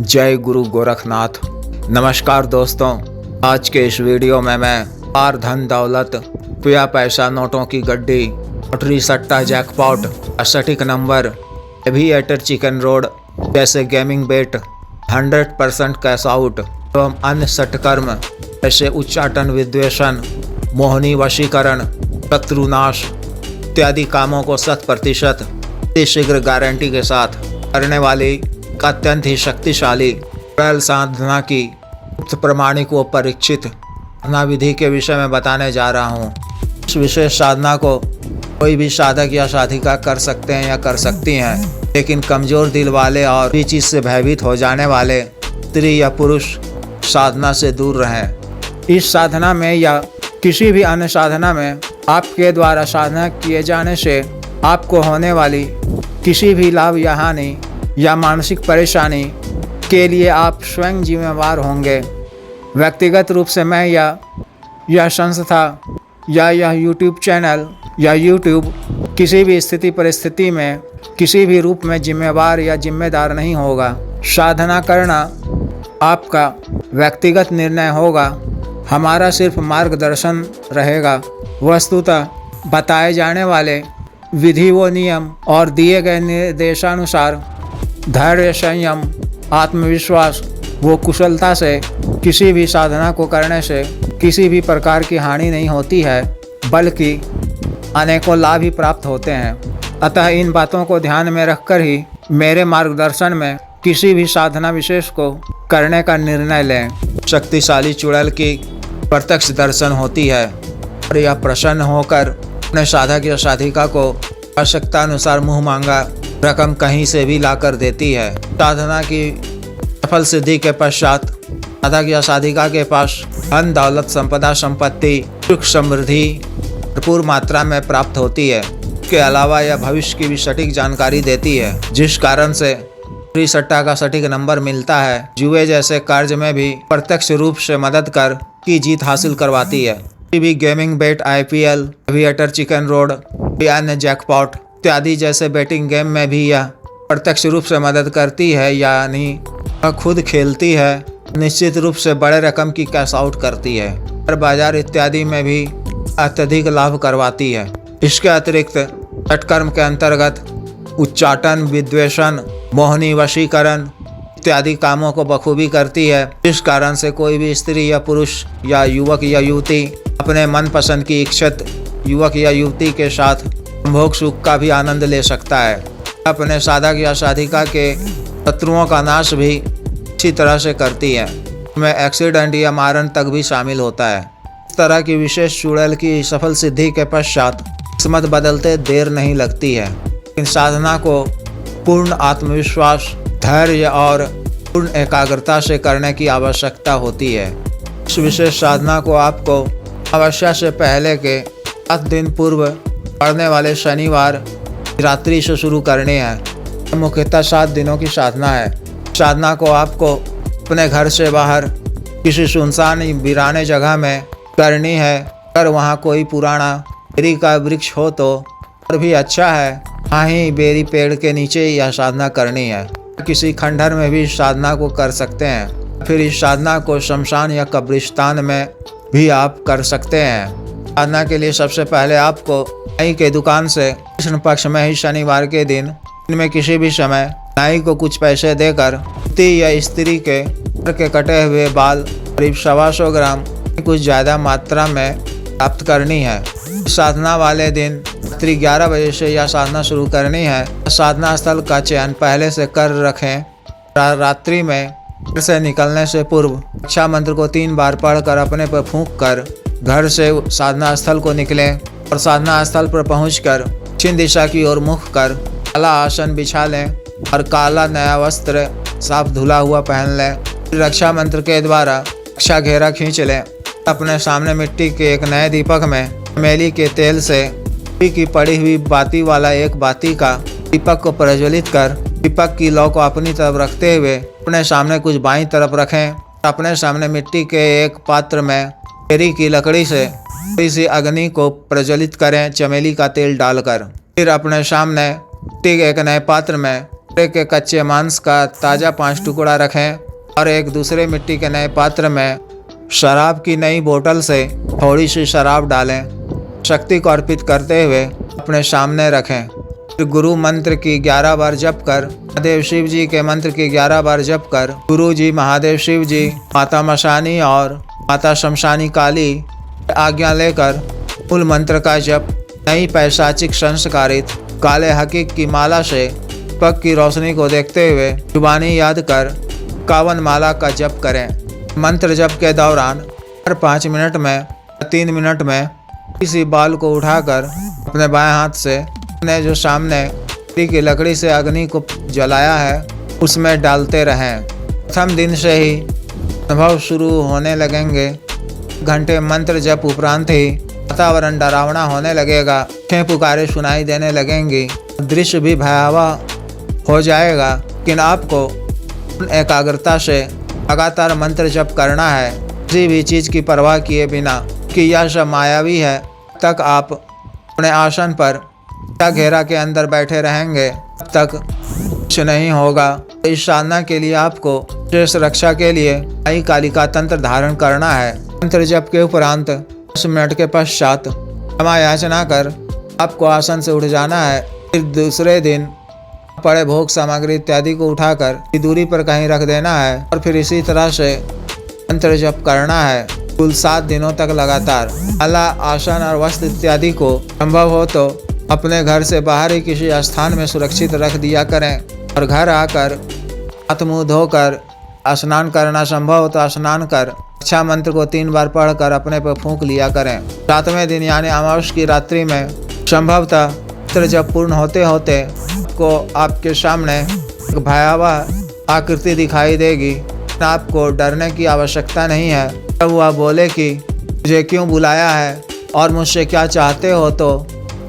जय गुरु गोरखनाथ। नमस्कार दोस्तों, आज के इस वीडियो में मैं पार धन दौलत, पुया पैसा, नोटों की गड्डी, लॉटरी, सट्टा, जैकपॉट, सटीक नंबर, एविएटर, चिकन रोड जैसे गेमिंग बेट, 100% कैश आउट एवं अन्य सटकर्म जैसे उच्चाटन, विद्वेषण, मोहनी वशीकरण, शत्रुनाश इत्यादि कामों को 100% शीघ्र गारंटी के साथ करने वाली अत्यंत ही शक्तिशाली सरल साधना की गुप्त प्रमाणिक व परीक्षित साधना विधि के विषय में बताने जा रहा हूँ। इस विशेष साधना को कोई भी साधक या साधिका कर सकते हैं या कर सकती हैं, लेकिन कमजोर दिल वाले और किसी चीज़ से भयभीत हो जाने वाले स्त्री या पुरुष साधना से दूर रहें। इस साधना में या किसी भी अन्य साधना में आपके द्वारा साधना किए जाने से आपको होने वाली किसी भी लाभ या हानि या मानसिक परेशानी के लिए आप स्वयं जिम्मेवार होंगे। व्यक्तिगत रूप से मैं या यह संस्था या यह यूट्यूब चैनल या यूट्यूब किसी भी स्थिति परिस्थिति में किसी भी रूप में जिम्मेवार या जिम्मेदार नहीं होगा। साधना करना आपका व्यक्तिगत निर्णय होगा, हमारा सिर्फ मार्गदर्शन रहेगा। वस्तुतः बताए जाने वाले विधि व नियम और दिए गए निर्देशानुसार धैर्य, संयम, आत्मविश्वास व कुशलता से किसी भी साधना को करने से किसी भी प्रकार की हानि नहीं होती है, बल्कि अनेकों लाभ ही प्राप्त होते हैं। अतः इन बातों को ध्यान में रखकर ही मेरे मार्गदर्शन में किसी भी साधना विशेष को करने का निर्णय लें। शक्तिशाली चुड़ैल की प्रत्यक्ष दर्शन होती है और यह प्रसन्न होकर अपने साधक या साधिका को आवश्यकता अनुसार मुँह मांगा रकम कहीं से भी लाकर देती है। साधना की सफल सिद्धि के पश्चात साधक या साधिका के पास धन, दौलत, संपदा, संपत्ति, सुख, समृद्धि भरपूर मात्रा में प्राप्त होती है। इसके अलावा यह भविष्य की भी सटीक जानकारी देती है, जिस कारण से लॉटरी, सट्टा का सटीक नंबर मिलता है। जुए जैसे कार्य में भी प्रत्यक्ष रूप से मदद कर की जीत हासिल करवाती है। किसी भी गेमिंग बेट, IPL, एविएटर, चिकन रोड या अन्य जैकपॉट इत्यादि जैसे बैटिंग गेम में भी यह प्रत्यक्ष रूप से मदद करती है, यानी वह खुद खेलती है, निश्चित रूप से बड़े रकम की कैश आउट करती है और बाजार इत्यादि में भी अत्यधिक लाभ करवाती है। इसके अतिरिक्त षटकर्म के अंतर्गत उच्चाटन, विद्वेषण, मोहनी वशीकरण इत्यादि कामों को बखूबी करती है, जिस कारण से कोई भी स्त्री या पुरुष या युवक या युवती अपने मनपसंद की इच्छित युवक या युवती के साथ भोग सुख का भी आनंद ले सकता है। अपने साधक या साधिका के शत्रुओं का नाश भी अच्छी तरह से करती है, में एक्सीडेंट या मारण तक भी शामिल होता है। इस तरह की विशेष चुड़ैल की सफल सिद्धि के पश्चात किस्मत बदलते देर नहीं लगती है। इन साधना को पूर्ण आत्मविश्वास, धैर्य और पूर्ण एकाग्रता से करने की आवश्यकता होती है। इस विशेष साधना को आपको अमावस्या से पहले के 7 दिन पूर्व पड़ने वाले शनिवार रात्रि से शुरू करनी है। मुख्यतः 7 दिनों की साधना है। साधना को आपको अपने घर से बाहर किसी सुनसान वीराने जगह में करनी है। अगर वहाँ कोई पुराना बेरी का वृक्ष हो तो और भी अच्छा है, वहाँ ही बेरी पेड़ के नीचे यह साधना करनी है। किसी खंडहर में भी साधना को कर सकते हैं। फिर इस साधना को शमशान या कब्रिस्तान में भी आप कर सकते हैं। साधना के लिए सबसे पहले आपको नाई के दुकान से कृष्ण पक्ष में ही शनिवार के दिन इनमें किसी भी समय नाई को कुछ पैसे देकर पति या स्त्री के कटे हुए बाल करीब 125 ग्राम कुछ ज़्यादा मात्रा में प्राप्त करनी है। साधना वाले दिन रात्रि 11 बजे से यह साधना शुरू करनी है। साधना स्थल का चयन पहले से कर रखें। रात्रि में घर से निकलने से पूर्व रक्षा मंत्र को 3 बार पढ़कर अपने पर फूंक कर घर से साधना स्थल को निकलें और साधना स्थल पर पहुंचकर दक्षिण दिशा की ओर मुख कर काला आसन बिछा लें और काला नया वस्त्र साफ धुला हुआ पहन लें। रक्षा मंत्र के द्वारा रक्षा घेरा खींच लें। अपने सामने मिट्टी के एक नए दीपक में चमेली के तेल से की पड़ी हुई बाती वाला एक बाती का दीपक को प्रज्वलित कर दीपक की लौ को अपनी तरफ रखते हुए अपने सामने कुछ बाईं तरफ रखें। अपने सामने मिट्टी के एक पात्र में बेरी की लकड़ी से थोड़ी सी अग्नि को प्रज्वलित करें, चमेली का तेल डालकर। फिर अपने सामने एक नए पात्र में के कच्चे मांस का ताज़ा 5 टुकड़ा रखें और एक दूसरे मिट्टी के नए पात्र में शराब की नई बोतल से थोड़ी सी शराब डालें। शक्ति को अर्पित करते हुए अपने सामने रखें। फिर गुरु मंत्र की 11 बार जप कर, महादेव शिव जी के मंत्र की 11 बार जप कर, गुरु जी, महादेव शिव जी, माता मशानी और माता शमशानी काली आज्ञा लेकर मूल मंत्र का जप नई पैशाचिक संस्कारित काले हकीक की माला से पग की रोशनी को देखते हुए जुबानी याद कर 51 माला का जप करें। मंत्र जप के दौरान हर 5 मिनट में 3 मिनट में किसी बाल को उठाकर अपने बाएं हाथ से अपने जो सामने की लकड़ी से अग्नि को जलाया है उसमें डालते रहें। प्रथम दिन से ही अनुभव शुरू होने लगेंगे। घंटे मंत्र जप उपरांत ही वातावरण डरावना होने लगेगा। आँखें पुकारे सुनाई देने लगेंगी। दृश्य भी भयावह हो जाएगा। लेकिन आपको एकाग्रता से लगातार मंत्र जप करना है, किसी भी चीज़ की परवाह किए बिना कि यह सब मायावी है। तक आप अपने आसन पर घेरा के अंदर बैठे रहेंगे तब तक कुछ नहीं होगा। इस साधना के लिए आपको शेष रक्षा के लिए आई कालिका तंत्र धारण करना है। मंत्र जप के उपरांत 10 मिनट के पश्चात क्षमा याचना कर आपको आसन से उठ जाना है। फिर दूसरे दिन पड़े भोग सामग्री इत्यादि को उठाकर दूरी पर कहीं रख देना है और फिर इसी तरह से मंत्र जप करना है कुल 7 दिनों तक लगातार। माला, आसन और वस्त्र इत्यादि को संभव हो तो अपने घर से बाहर ही किसी स्थान में सुरक्षित रख दिया करें और घर आकर हाथ मुँह धोकर स्नान करना संभव हो तो स्नान कर अच्छा मंत्र को 3 बार पढ़कर अपने पर फूंक लिया करें। 7वें दिन यानी अमावस्या की रात्रि में संभवतः मंत्र जप पूर्ण होते होते को आपके सामने एक भयावह आकृति दिखाई देगी। आपको डरने की आवश्यकता नहीं है। जब वह बोले कि मुझे क्यों बुलाया है और मुझसे क्या चाहते हो तो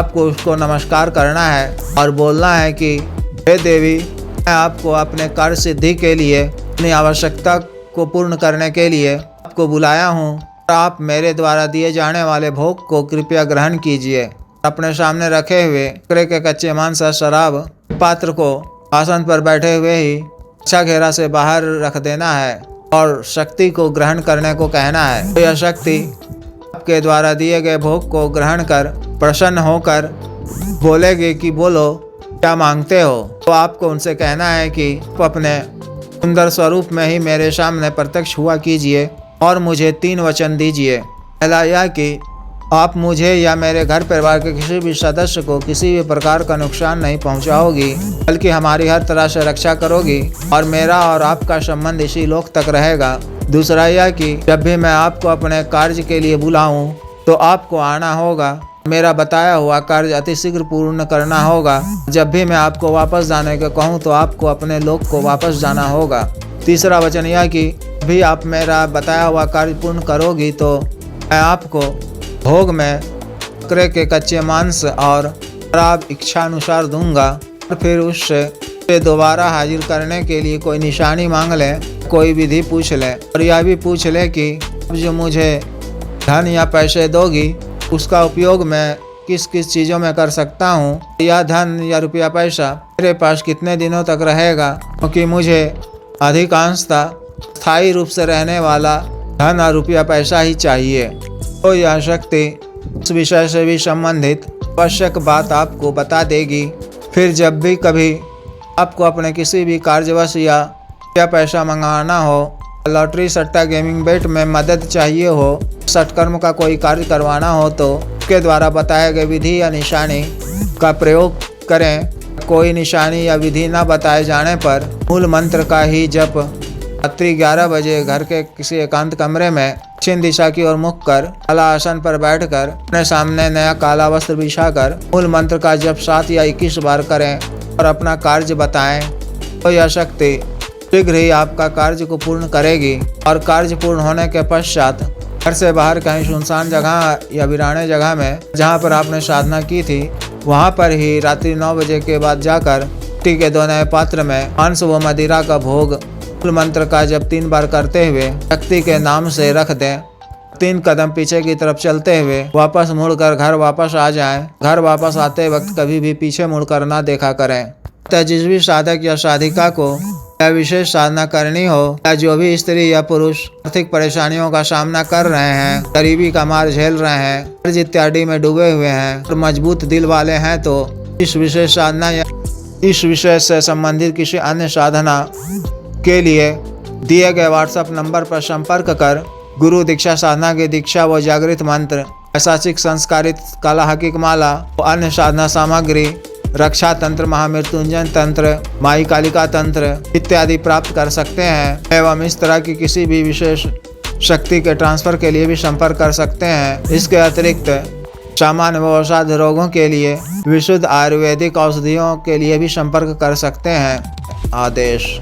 आपको उसको नमस्कार करना है और बोलना है कि हे देवी, मैं आपको अपने कार्य सिद्धि के लिए, अपनी आवश्यकता को पूर्ण करने के लिए आपको बुलाया हूँ और आप मेरे द्वारा दिए जाने वाले भोग को कृपया ग्रहण कीजिए। अपने सामने रखे हुए बकरे के कच्चे मांस और शराब पात्र को आसन पर बैठे हुए ही अच्छा घेरा से बाहर रख देना है और शक्ति को ग्रहण करने को कहना है। तो यह शक्ति आपके द्वारा दिए गए भोग को ग्रहण कर प्रसन्न होकर बोलेगी कि बोलो क्या मांगते हो। तो आपको उनसे कहना है कि आप अपने सुंदर स्वरूप में ही मेरे सामने प्रत्यक्ष हुआ कीजिए और मुझे 3 वचन दीजिए। पहला यह कि आप मुझे या मेरे घर परिवार के किसी भी सदस्य को किसी भी प्रकार का नुकसान नहीं पहुंचाओगी, बल्कि हमारी हर तरह से रक्षा करोगी और मेरा और आपका संबंध इसी लोक तक रहेगा। दूसरा यह कि जब भी मैं आपको अपने कार्य के लिए बुलाऊं तो आपको आना होगा, मेरा बताया हुआ कार्य अतिशीघ्र पूर्ण करना होगा। जब भी मैं आपको वापस जाने को कहूँ तो आपको अपने लोक को वापस जाना होगा। तीसरा वचन यह कि भी आप मेरा बताया हुआ कार्य पूर्ण करोगी तो मैं आपको भोग में बकरे के कच्चे मांस और शराब इच्छानुसार दूंगा और फिर उससे दोबारा हाजिर करने के लिए कोई निशानी मांग लें, कोई विधि पूछ लें और यह भी पूछ लें कि अब जो मुझे धन या पैसे दोगी उसका उपयोग मैं किस किस चीज़ों में कर सकता हूँ। यह धन या रुपया पैसा मेरे पास कितने दिनों तक रहेगा, क्योंकि मुझे अधिकांशतः स्थायी रूप से रहने वाला धन और रुपया पैसा ही चाहिए। तो यह शक्ति उस विषय से भी संबंधित आवश्यक बात आपको बता देगी। फिर जब भी कभी आपको अपने किसी भी कार्यवश या पैसा मंगाना हो, लॉटरी, सट्टा, गेमिंग बेट में मदद चाहिए हो, सत्कर्म का कोई कार्य करवाना हो तो उसके द्वारा बताए गए विधि या निशानी का प्रयोग करें। कोई निशानी या विधि न बताए जाने पर मूल मंत्र का ही जप रात्रि 11 बजे घर के किसी एकांत कमरे में दक्षिण दिशा की ओर मुख कर काला आसन पर बैठकर अपने सामने नया काला वस्त्र बिछाकर मूल मंत्र का जप 7 या 21 बार करें और अपना कार्य बताएं। तो यह शक्ति शीघ्र ही आपका कार्य को पूर्ण करेगी और कार्य पूर्ण होने के पश्चात घर से बाहर कहीं सुनसान जगह या वीराने जगह में जहाँ पर आपने साधना की थी वहाँ पर ही रात्रि 9 बजे के बाद जाकर मिट्टी के 2 नए पात्र में मांस व मदिरा का भोग मूल मंत्र का जप 3 बार करते हुए शक्ति के नाम से रख दें। 3 कदम पीछे की तरफ चलते हुए वापस मुड़कर घर वापस आ जाएं। घर वापस आते वक्त कभी भी पीछे मुड़कर ना देखा करें। जिस भी साधक या साधिका को या विशेष साधना करनी हो, या जो भी स्त्री या पुरुष आर्थिक परेशानियों का सामना कर रहे हैं, गरीबी का मार झेल रहे हैं, कर्ज इत्यादि में डूबे हुए हैं और मजबूत दिल वाले हैं, तो इस विशेष साधना या इस विषय से संबंधित किसी अन्य साधना के लिए दिए गए व्हाट्सएप नंबर पर संपर्क कर गुरु दीक्षा साधना की दीक्षा व जागृत मंत्र, ऐसाचिक संस्कारित काला हकीक माला व अन्य साधना सामग्री, रक्षा तंत्र, महामृत्युंजय तंत्र, माई कालिका तंत्र इत्यादि प्राप्त कर सकते हैं एवं इस तरह की किसी भी विशेष शक्ति के ट्रांसफर के लिए भी संपर्क कर सकते हैं। इसके अतिरिक्त सामान्य व अवसाद रोगों के लिए विशुद्ध आयुर्वेदिक औषधियों के लिए भी संपर्क कर सकते हैं। आदेश।